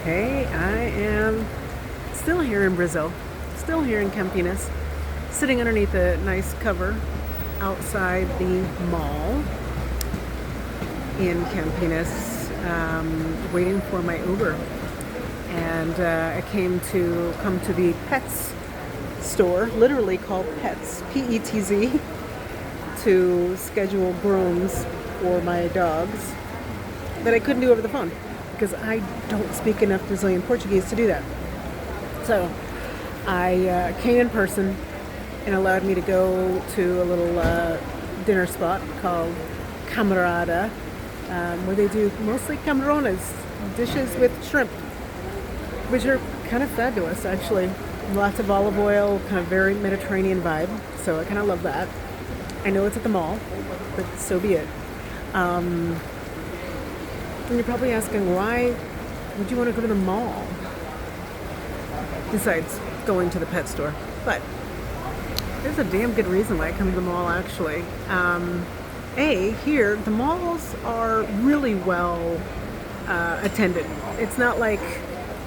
Hey, I am still here in Brazil, still here in Campinas, sitting underneath a nice cover outside the mall in Campinas, waiting for my Uber. And I come to the Pets store, literally called Pets, Petz, to schedule grooms for my dogs that I couldn't do over the phone because I don't speak enough Brazilian Portuguese to do that. So I came in person and allowed me to go to a little dinner spot called Camarada, where they do mostly camarones, dishes with shrimp, which are kind of fabulous actually. Lots of olive oil, kind of very Mediterranean vibe. So I kind of love that. I know it's at the mall, but so be it. And you're probably asking, why would you want to go to the mall besides going to the pet store? But there's a damn good reason why I come to the mall, actually. Here, the malls are really well attended. It's not like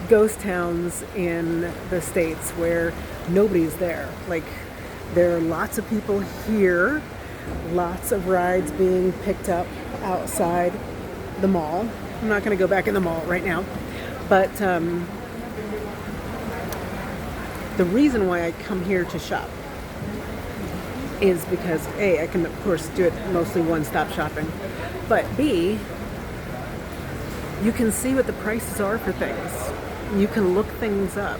ghost towns in the States where nobody's there. Like, there are lots of people here, lots of rides being picked up outside the mall. I'm not going to go back in the mall right now, but the reason why I come here to shop is because A, I can of course do it mostly one-stop shopping, but B, you can see what the prices are for things. You can look things up.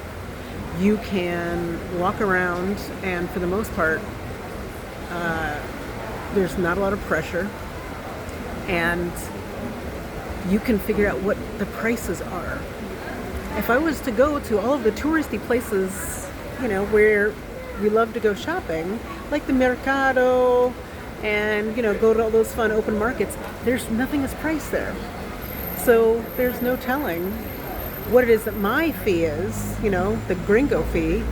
You can walk around, and for the most part, there's not a lot of pressure, and you can figure out what the prices are. If I was to go to all of the touristy places, where we love to go shopping, like the Mercado, and, go to all those fun open markets, there's nothing is priced there. So there's no telling what it is that my fee is, the gringo fee,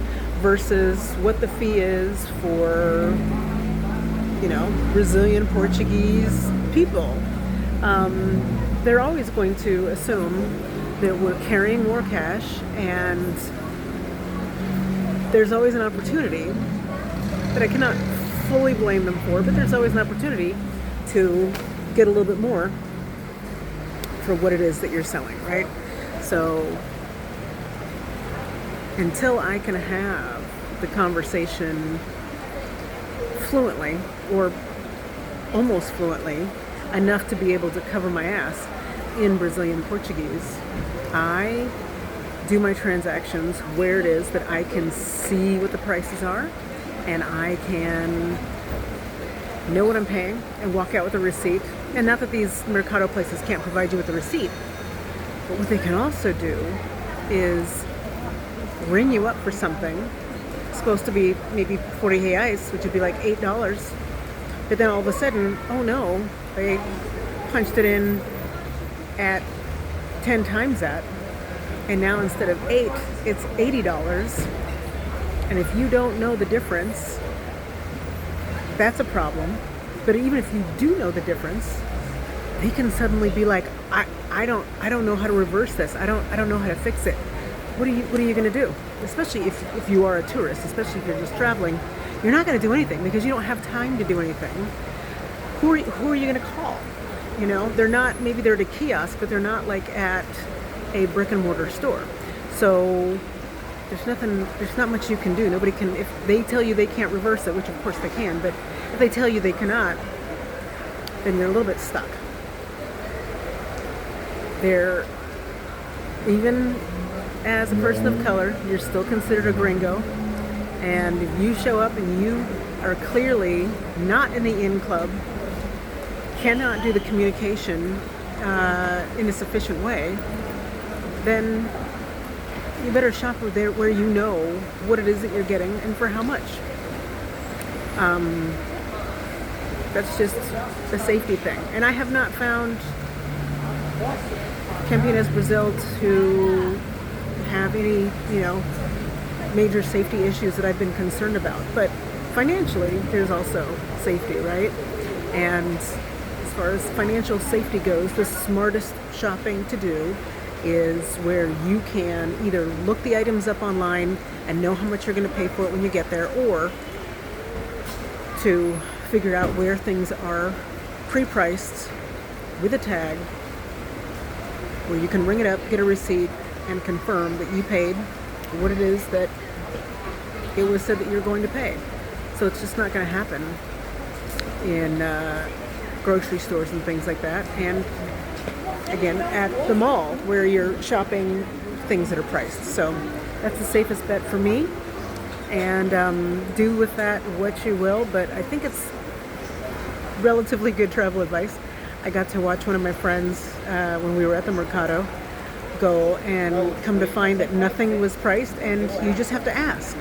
versus what the fee is for, Brazilian Portuguese people. They're always going to assume that we're carrying more cash, and there's always an opportunity that I cannot fully blame them for, but there's always an opportunity to get a little bit more for what it is that you're selling, right? So until I can have the conversation fluently, or almost fluently, enough to be able to cover my ass in Brazilian Portuguese, I do my transactions where it is that I can see what the prices are, and I can know what I'm paying and walk out with a receipt. And not that these Mercado places can't provide you with a receipt, but what they can also do is ring you up for something. It's supposed to be maybe 40 reais, which would be like $8. But then all of a sudden, oh no, they punched it in at 10 times that. And now instead of 8, it's $80. And if you don't know the difference, that's a problem. But even if you do know the difference, they can suddenly be like, I don't know how to reverse this. I don't know how to fix it. What are you going to do? Especially if you are a tourist, especially if you're just traveling, you're not going to do anything because you don't have time to do anything. Who are you going to call? They're not, maybe they're at a kiosk, but they're not like at a brick and mortar store. So there's not much you can do. Nobody can, if they tell you they can't reverse it, which of course they can, but if they tell you they cannot, then you're a little bit stuck. Even as a person of color, you're still considered a gringo. And if you show up and you are clearly not in the in club, cannot do the communication in a sufficient way, then you better shop where you know what it is that you're getting and for how much. That's just a safety thing. And I have not found Campinas, Brazil to have any, major safety issues that I've been concerned about. But financially, there's also safety, right? And as far as financial safety goes, the smartest shopping to do is where you can either look the items up online and know how much you're going to pay for it when you get there, or to figure out where things are pre-priced with a tag, where you can ring it up, get a receipt, and confirm that you paid what it is that it was said that you're going to pay. So it's just not going to happen in grocery stores and things like that. And again, at the mall where you're shopping things that are priced. So that's the safest bet for me. And do with that what you will, but I think it's relatively good travel advice. I got to watch one of my friends when we were at the Mercado go and come to find that nothing was priced, and you just have to ask.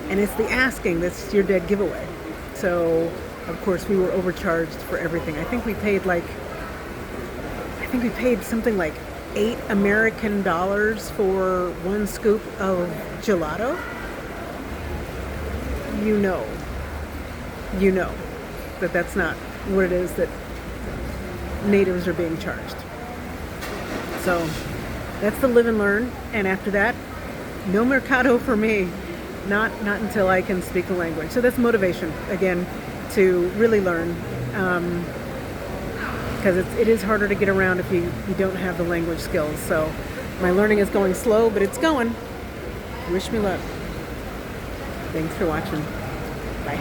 And it's the asking that's your dead giveaway. So, of course, we were overcharged for everything. I think we paid something like $8 American for one scoop of gelato. You know that that's not what it is that natives are being charged. So that's the live and learn. And after that, no Mercado for me. Not until I can speak the language. So that's motivation, again, to really learn. Because it is harder to get around if you don't have the language skills. So my learning is going slow, but it's going. Wish me luck. Thanks for watching.